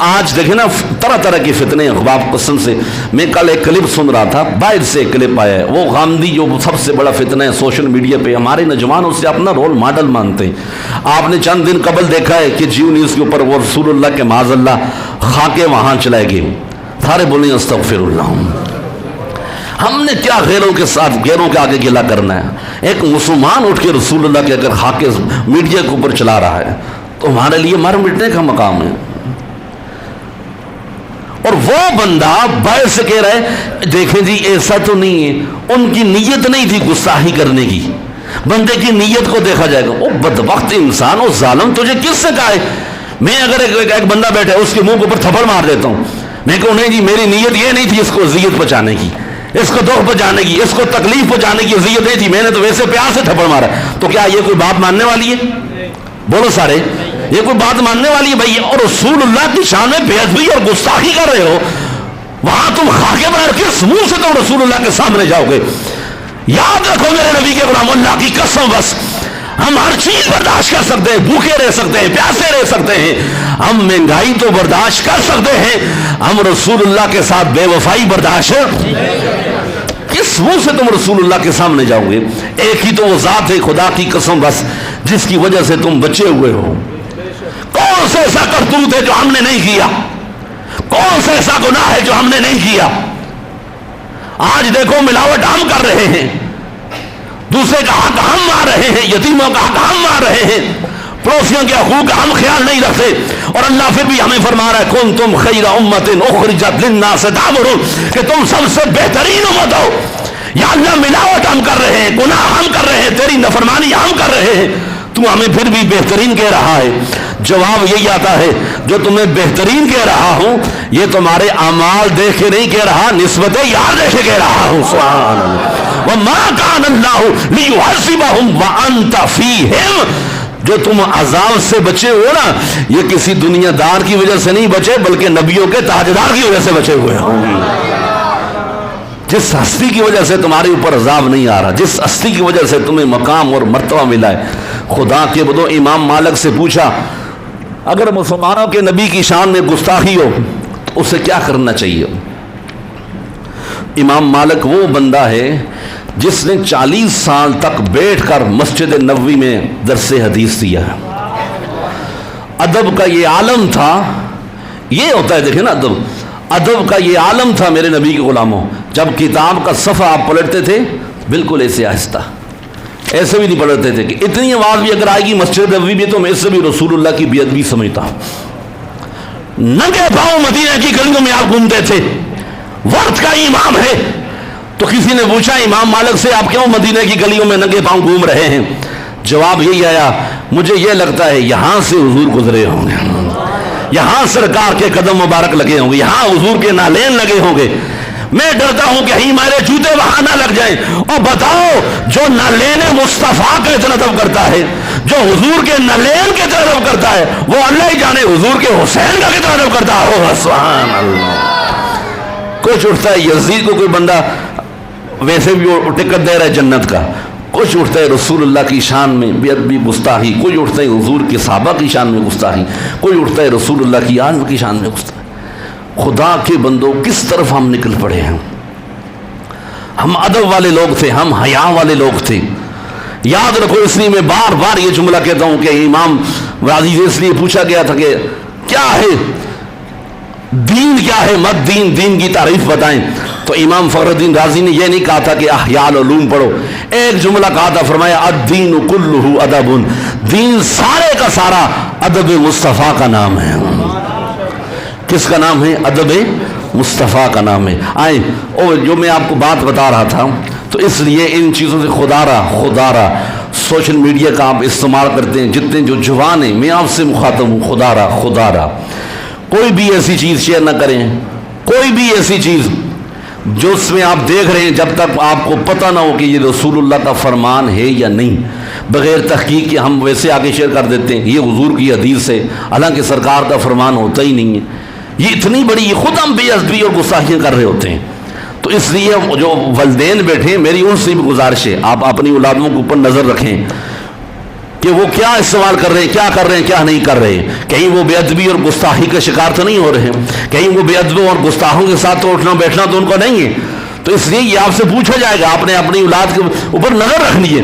آج دیکھیں نا طرح طرح کی فتنے اخباب قسم سے. میں کل ایک کلپ سن رہا تھا, باہر سے ایک کلپ آیا ہے, وہ غامدی جو سب سے بڑا فتنہ ہے سوشل میڈیا پہ, ہمارے نوجوان اسے اپنا رول ماڈل مانتے ہیں. آپ نے چند دن قبل دیکھا ہے کہ جیو نیوز کے اوپر وہ رسول اللہ کے معاذ اللہ خاکے وہاں چلائے گئے, سارے بولیں استغفر اللہ. ہم نے کیا غیروں کے ساتھ غیروں کے آگے گلا کرنا ہے؟ ایک مسلمان اٹھ کے رسول اللہ کے اگر خاکے میڈیا کے اوپر چلا رہا ہے تو ہمارے لیے مر مٹنے کا مقام ہے. اور وہ بندہ باعث سے کہہ رہا ہے دیکھیں جی ایسا تو نہیں ہے, ان کی نیت نہیں تھی گستاخی کرنے کی, بندے کی نیت کو دیکھا جائے گا. وہ بدبخت انسان, وہ ظالم, تجھے کس سے کہا ہے؟ میں اگر ایک بندہ بیٹھا ہے اس کے منہ کے اوپر تھپڑ مار دیتا ہوں, میں کہوں نہیں جی میری نیت یہ نہیں تھی اس کو اذیت پہنچانے کی, اس کو دکھ پہنچانے کی, اس کو تکلیف پہنچانے کی اذیت نہیں تھی, میں نے تو ویسے پیار سے تھپڑ مارا. تو کیا یہ کوئی بات ماننے والی ہے؟ بولو سارے, یہ کوئی بات ماننے والی ہے بھائی؟ اور رسول اللہ کی شان میں بے ادبی اور گستاخی کر رہے ہو, وہاں تم خاکے بنا کس منہ سے تم رسول اللہ کے سامنے جاؤ گے؟ یاد رکھو میرے نبی کے غلام, اللہ کی قسم, بس ہم ہر چیز برداشت کر سکتے ہیں, بھوکے رہ سکتے ہیں, پیاسے رہ سکتے ہیں, ہم مہنگائی تو برداشت کر سکتے ہیں, ہم رسول اللہ کے ساتھ بے وفائی برداشت کس منہ سے تم رسول اللہ کے سامنے جاؤ گے؟ ایک ہی تو وہ ذات ہے خدا کی قسم بس جس کی وجہ سے تم بچے ہوئے ہو. کون سے ایسا کرتوت ہے جو ہم نے نہیں کیا؟ کون سے ایسا گناہ ہے جو ہم نے نہیں کیا؟ آج دیکھو ملاوٹ ہم کر رہے ہیں, دوسرے کا حق ہم مار رہے ہیں, یتیموں کا حق ہم مار رہے ہیں, پڑوسیوں کے حقوق کا ہم خیال نہیں رکھتے. اور اللہ پھر بھی ہمیں فرما رہا ہے کنتم خیر امت اخرجت للناس تأمرون, کہ تم سب سے بہترین امت ہو. یا اللہ ملاوٹ ہم کر رہے ہیں, گناہ ہم کر رہے ہیں, تیری نافرمانی ہم کر رہے ہیں, تو ہمیں پھر بھی بہترین کہہ رہا ہے. جواب یہی آتا ہے جو تمہیں بہترین کہہ رہا ہوں یہ تمہارے اعمال دیکھ کے نہیں کہہ رہا, نسبت یار دیکھ کے کہہ رہا ہوں. سبحان اللہ. وَمَا كَانَ اللَّهُ لِيُعَذِّبَهُمْ وَأَنْتَ فِيهِمْ, جو تم عذاب سے بچے ہو نا یہ کسی دنیا دار کی وجہ سے نہیں بچے بلکہ نبیوں کے تاجدار کی وجہ سے بچے ہوئے ہوں. جس ہستی کی وجہ سے تمہارے اوپر عذاب نہیں آ رہا, جس ہستی کی وجہ سے تمہیں مقام اور مرتبہ ملا ہے. خدا کے بدو امام مالک سے پوچھا اگر مسلمانوں کے نبی کی شان میں گستاخی ہو تو اسے کیا کرنا چاہیے؟ امام مالک وہ بندہ ہے جس نے 40 سال تک بیٹھ کر مسجد نبوی میں درس حدیث دیا ہے. ادب کا یہ عالم تھا, یہ ہوتا ہے دیکھیں نا ادب کا یہ عالم تھا میرے نبی کے غلاموں. جب کتاب کا صفحہ آپ پلٹتے تھے بالکل ایسے آہستہ, ایسے بھی نہیں پلٹتے تھے کہ اتنی آواز بھی اگر آئے گی مسجد نبوی میں تو میں اس سے بھی رسول اللہ کی بے ادبی سمجھتا ہوں. ننگے پاؤں مدینہ کی گلیوں میں آپ گھومتے تھے, وقت کا امام ہے. تو کسی نے پوچھا امام مالک سے آپ کیوں مدینہ کی گلیوں میں ننگے پاؤں گھوم رہے ہیں؟ جواب یہی آیا مجھے یہ لگتا ہے یہاں سے حضور گزرے ہوں گے, یہاں سرکار کے قدم مبارک لگے ہوں گے, یہاں حضور کے نالین لگے ہوں گے. میں ڈرتا ہوں کہ ہی ہمارے جوتے وہاں نہ لگ جائیں. اور بتاؤ جو نالین مصطفیٰ کے طرف کرتا ہے, جو حضور کے نالین کے طرف کرتا ہے, وہ اللہ ہی جانے حضور کے حسین کا کی طرف کرتا ہو. سبحان اللہ. کچھ اٹھتا ہے یزید کو کوئی بندہ ویسے بھی ٹکٹ دے رہا ہے جنت کا, کچھ اٹھتا ہے رسول اللہ کی شان میں بے ادبی گستاخی, کوئی اٹھتا ہے حضور کے صحابہ کی شان میں گستاخی, کوئی اٹھتا ہے رسول اللہ کی آن کی شان میں گستاخی. خدا کے بندوں کس طرف ہم نکل پڑے ہیں؟ ہم ادب والے لوگ تھے, ہم حیا والے لوگ تھے. یاد رکھو اس لیے میں بار بار یہ جملہ کہتا ہوں کہ امام غازی سے اس لیے پوچھا گیا تھا کہ کیا ہے دین, کیا ہے مت دین, دین کی تعریف بتائیں. تو امام فخر الدین رازی نے یہ نہیں کہا تھا کہ احیاء العلوم پڑھو, ایک جملہ کہا تھا, فرمایا الدین کلہ ادب, دین سارے کا سارا ادب مصطفیٰ کا نام ہے. کس کا نام ہے؟ ادب مصطفیٰ کا نام ہے. آئیں اور جو میں آپ کو بات بتا رہا تھا تو اس لیے ان چیزوں سے خدا رہا سوشل میڈیا کا آپ استعمال کرتے ہیں جتنے جو جوان ہیں, میں آپ سے مخاطب ہوں, خدا رہا کوئی بھی ایسی چیز شیئر نہ کریں, کوئی بھی ایسی چیز جو اس میں آپ دیکھ رہے ہیں جب تک آپ کو پتہ نہ ہو کہ یہ رسول اللہ کا فرمان ہے یا نہیں, بغیر تحقیق کے ہم ویسے آگے شیئر کر دیتے ہیں یہ حضور کی حدیث ہے, حالانکہ سرکار کا فرمان ہوتا ہی نہیں ہے. یہ اتنی بڑی, یہ خود ہم بے ادبی اور گستاخیاں کر رہے ہوتے ہیں. تو اس لیے جو والدین بیٹھے میری ان سے بھی گزارش ہے آپ اپنی اولادوں کے اوپر نظر رکھیں. کہ وہ کیا استعمال کر رہے ہیں، کیا کر رہے ہیں، کیا نہیں کر رہے ہیں، کہیں وہ بے ادبی اور گستاخی کا شکار تو نہیں ہو رہے ہیں، کہیں وہ بے ادبوں اور گستاخوں کے ساتھ تو اٹھنا بیٹھنا تو ان کو نہیں ہے. تو اس لیے یہ آپ سے پوچھا جائے گا، آپ نے اپنی اولاد کے اوپر نظر رکھنی ہے.